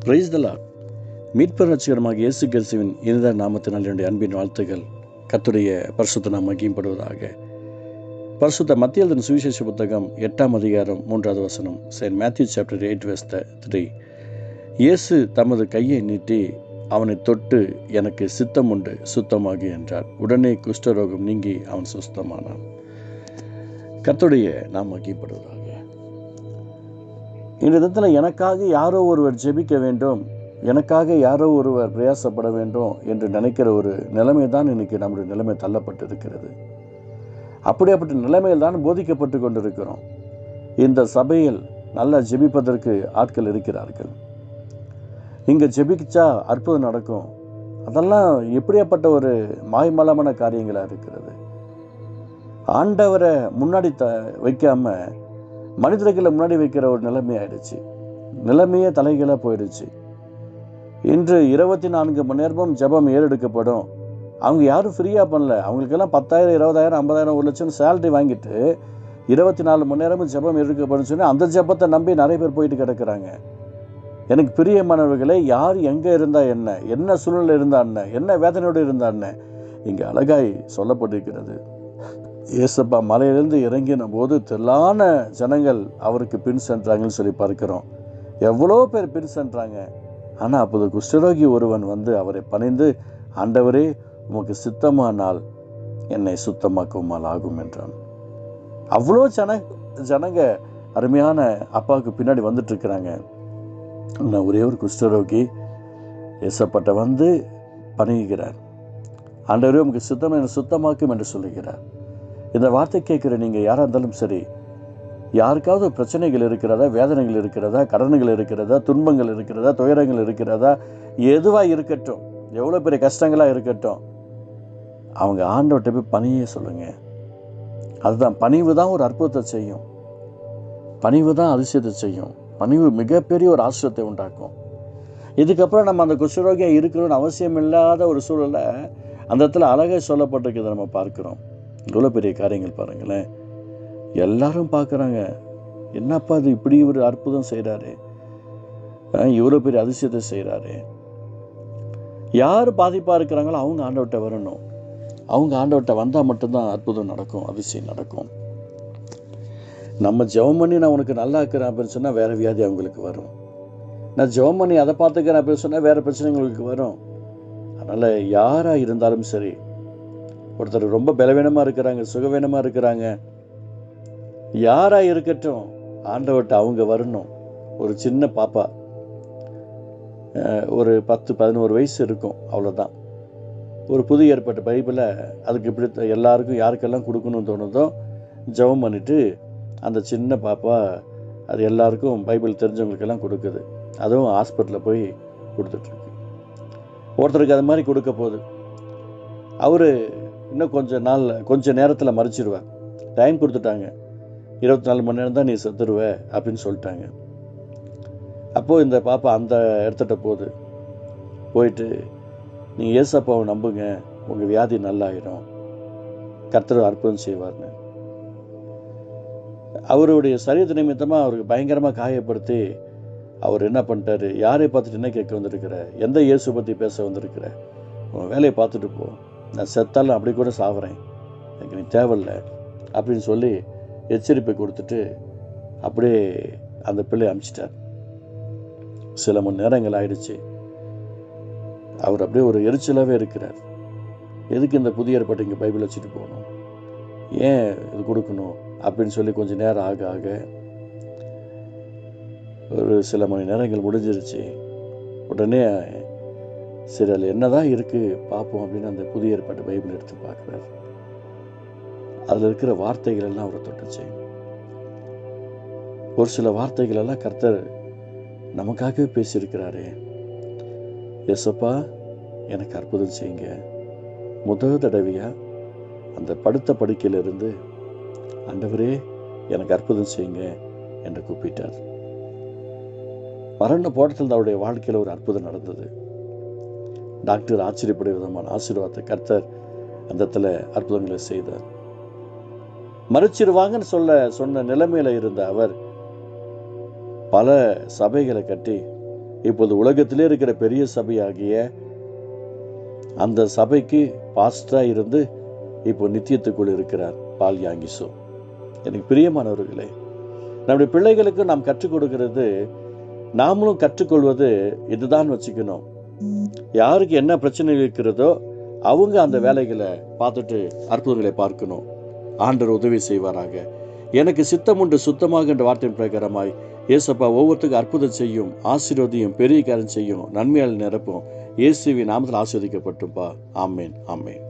Praise the Lord. மீட்பர் ரட்சகருமாக இயேசு கிறிஸ்துவின் இனித நாமத்தினால் என்னுடைய அன்பின் வாழ்த்துக்கள். கர்த்தருடைய பரிசுத்த நாமம் மகிமைப்படுவதாக. பரிசுத்த மத்திய எழுதின சுவிசேஷ புத்தகம் 8ஆம் அதிகாரம் 3வது வசனம். Saint Matthew chapter 8 verse 3. இயேசு தமது கையை நீட்டி அவனை தொட்டு, எனக்கு சித்தம் உண்டு, சுத்தமாகு என்றார். உடனே குஷ்டரோகம் நீங்கி அவன் சுஸ்தமானான். கர்த்தருடைய நாமம் மகிமைப்படுவதாக. இந்த இடத்துல எனக்காக யாரோ ஒருவர் ஜெபிக்க வேண்டும், எனக்காக யாரோ ஒருவர் பிரயாசப்பட வேண்டும் என்று நினைக்கிற ஒரு நிலைமை தான் இன்றைக்கி நம்முடைய நிலைமை தள்ளப்பட்டு இருக்கிறது. அப்படியாப்பட்ட நிலைமையில் தான் போதிக்கப்பட்டு கொண்டிருக்கிறோம். இந்த சபையில் நல்லா ஜெபிப்பதற்கு ஆட்கள் இருக்கிறார்கள். இங்கே ஜெபிச்சா அற்புதம் நடக்கும். அதெல்லாம் எப்படியாப்பட்ட ஒரு மாய்மலமான காரியங்களாக இருக்கிறது. ஆண்டவரை முன்னாடி வைக்காம மனிதர்களை முன்னாடி வைக்கிற ஒரு நிலைமை ஆயிடுச்சு. நிலைமையே தலைகளாக போயிடுச்சு. இன்று 24 மணி நேரமும் ஜெபம் ஏறெடுக்கப்படும். அவங்க யாரும் ஃப்ரீயாக பண்ணல. அவங்களுக்கெல்லாம் 10,000, 20,000, 50,000, 1 லட்சம் சேலரி வாங்கிட்டு 24 மணி நேரமும் ஜெபம் எடுக்கப்படும் சொன்னால் அந்த ஜெபத்தை நம்பி நிறைய பேர் போயிட்டு கிடக்கிறாங்க. எனக்கு பிரியமானவர்களே, யார் எங்கே இருந்தால் என்ன சூழ்நிலை இருந்தால் என்ன வேதனையோடு இருந்தால் இங்கே அழகாய் சொல்லப்பட்டிருக்கிறது. ஏசப்பா மலையிலிருந்து இறங்கின போது திரளான ஜனங்கள் அவருக்கு பின் சென்றாங்கன்னு சொல்லி பார்க்கிறோம். எவ்வளோ பேர் பின் சென்றாங்க. ஆனால் அப்போது குஷ்டரோகி ஒருவன் வந்து அவரை பணிந்து, ஆண்டவரே உமக்கு சித்தமானால் என்னை சுத்தமாக்குமால் ஆகும் என்றான். அவ்வளோ ஜனங்க அருமையான அப்பாவுக்கு பின்னாடி வந்துட்டு இருக்கிறாங்க. ஆனால் ஒரே ஒரு குஷ்டரோகி ஏசப்பட்ட வந்து பணிகிறார். ஆண்டவரே உமக்கு சித்தம் என்னை சுத்தமாக்கும் என்று சொல்லுகிறார். இந்த வார்த்தை கேட்குற நீங்கள் யாராக இருந்தாலும் சரி, யாருக்காவது பிரச்சனைகள் இருக்கிறதா, வேதனைகள் இருக்கிறதா, கடன்கள் இருக்கிறதா, துன்பங்கள் இருக்கிறதா, துயரங்கள் இருக்கிறதா, எதுவாக இருக்கட்டும், எவ்வளோ பெரிய கஷ்டங்களாக இருக்கட்டும், அவங்க ஆண்டவர்கிட்ட போய் பணியே சொல்லுங்கள். அதுதான் பணிவு தான் ஒரு அற்புதத்தை செய்யும். பணிவு தான் அதிசயத்தை செய்யும். பணிவு மிகப்பெரிய ஒரு ஆசிரியத்தை உண்டாக்கும். இதுக்கப்புறம் நம்ம அந்த குஷ்டரோகியாக இருக்கணும்னு அவசியம் இல்லாத ஒரு சூழலை அந்த இடத்துல அழகாக சொல்லப்பட்டிருக்கிறத நம்ம பார்க்குறோம். இவ்வளோ பெரிய காரியங்கள் பாருங்களேன். எல்லாரும் பார்க்குறாங்க, என்னப்பா அது இப்படி ஒரு அற்புதம் செய்கிறாரு, இவ்வளோ பெரிய அதிசயத்தை செய்கிறாரு. யார் பாதிப்பாக இருக்கிறாங்களோ அவங்க ஆண்டவர்கிட்ட வரணும். அவங்க ஆண்டவர்கிட்ட வந்தால் மட்டும்தான் அற்புதம் நடக்கும், அதிசயம் நடக்கும். நம்ம ஜெபம் பண்ணி நான் உனக்கு நல்லா இருக்கிறேன் அப்படின்னு சொன்னால் வேறு வியாதி அவங்களுக்கு வரும். நான் ஜெபம் பண்ணி அதை பார்த்துக்கிறேன் அப்படின்னு சொன்னால் வேறு பிரச்சனைகளுக்கு வரும். அதனால் யாராக இருந்தாலும் சரி, ஒருத்தர் ரொம்ப பலவீனமாக இருக்கிறாங்க, சுகவீனமாக இருக்கிறாங்க, யாராக இருக்கட்டும், ஆண்டவர்கிட்ட அவங்க வரணும். ஒரு சின்ன பாப்பா, ஒரு 10-11 வயசு இருக்கும், அவ்வளோதான். ஒரு புது ஏற்பட்ட பைபிளை அதுக்கு இப்படி எல்லாருக்கும் யாருக்கெல்லாம் கொடுக்கணும்னு தோணுதோ ஜெபம் பண்ணிவிட்டு அந்த சின்ன பாப்பா அது எல்லாருக்கும் பைபிள் தெரிஞ்சவங்களுக்கெல்லாம் கொடுக்குது. அதுவும் ஹாஸ்பிட்டலில் போய் கொடுத்துட்ருக்கு. ஒருத்தருக்கு அது மாதிரி கொடுக்க போகுது. அவர் இன்னும் கொஞ்ச நேரத்தில் மறிச்சிடுவார். டைம் கொடுத்துட்டாங்க, 24 மணி நேரம் தான் நீ செத்துருவ அப்படின்னு சொல்லிட்டாங்க. அப்போது இந்த பாப்பா அந்த இடத்துட்ட போயிட்டு நீங்கள் ஏசப்பாவை நம்புங்க, உங்கள் வியாதி நல்லாயிரும், கர்த்தர் அற்புதம் செய்வார்னு. அவருடைய சரீர நிமித்தமாக அவருக்கு பயங்கரமாக காயப்படுத்தி அவர் என்ன பண்ணிட்டாரு, யாரை பார்த்துட்டு என்ன கேட்க வந்திருக்கிற, எந்த இயேசு பற்றி பேச வந்திருக்கிற, உன் வேலையை பார்த்துட்டு போ, நான் செத்தாலும் அப்படி கூட சாவுறேன், எனக்கு நீ தேவையில்லை அப்படின்னு சொல்லி எச்சரிப்பை கொடுத்துட்டு அப்படியே அந்த பிள்ளை அனுப்பிச்சிட்டார். சில மணி நேரங்கள் ஆயிடுச்சு. அவர் அப்படியே ஒரு எரிச்சலாகவே இருக்கிறார். எதுக்கு இந்த புதிய ஏற்பாட்டை இங்கே பைபிள் வச்சுட்டு போகணும், ஏன் இது கொடுக்கணும் அப்படின்னு சொல்லி கொஞ்சம் நேரம் ஆக ஒரு சில மணி நேரங்கள் முடிஞ்சிருச்சு. உடனே சரி அதில் என்ன தான் இருக்குது பார்ப்போம் அப்படின்னு அந்த புதிய ஏற்பாட்டு பைபிள் எடுத்து பார்க்குறாரு. அதில் இருக்கிற வார்த்தைகள் எல்லாம் அவரை தொட்டுச்சு. ஒரு சில வார்த்தைகள் எல்லாம் கர்த்தர் நமக்காகவே பேசியிருக்கிறாரு. ஏசப்பா எனக்கு அற்புதம் செய்யுங்க. முதல் தடவையாக அந்த படுத்த படுக்கையிலிருந்து ஆண்டவரே எனக்கு அற்புதம் செய்யுங்க என்று கூப்பிட்டார். மரண போட்டத்தில் அவருடைய வாழ்க்கையில் ஒரு அற்புதம் நடந்தது. டாக்டர் ஆச்சரியப்படைய விதமான ஆசீர்வாதத்தை கர்த்தர் அந்த இடத்துல அற்புதங்களை செய்தார். மறிச்சிருவாங்கன்னு சொன்ன நிலைமையில இருந்த அவர் பல சபைகளை கட்டி இப்போது உலகத்திலே இருக்கிற பெரிய சபையாகிய அந்த சபைக்கு பாஸ்டராக இருந்து இப்போ நித்தியத்துக்குள் இருக்கிறார் பால் யாங்கிசோ. எனக்கு பிரியமானவர்களே, நம்முடைய பிள்ளைகளுக்கு நாம் கற்றுக் கொடுக்கிறது, நாமளும் கற்றுக்கொள்வது இதுதான் வச்சுக்கணும். யாருக்கு என்ன பிரச்சனை இருக்கிறதோ அவங்க அந்த வேலைகளை பார்த்துட்டு அற்புதங்களை பார்க்கணும். ஆண்டவர் உதவி செய்வாராக. எனக்கு சித்தம் உண்டு சுத்தமாக என்ற வார்த்தையின் பிரகாரமாய் ஏசப்பா ஒவ்வொருத்துக்கும் அற்புதம் செய்யும், ஆசீர்வதியும், பெரிய காரியம் செய்யும், நன்மையால் நிரப்பும். இயேசுவின் நாமத்தில் ஆசீர்வதிக்கப்பட்டும்பா. ஆமேன், ஆமேன்.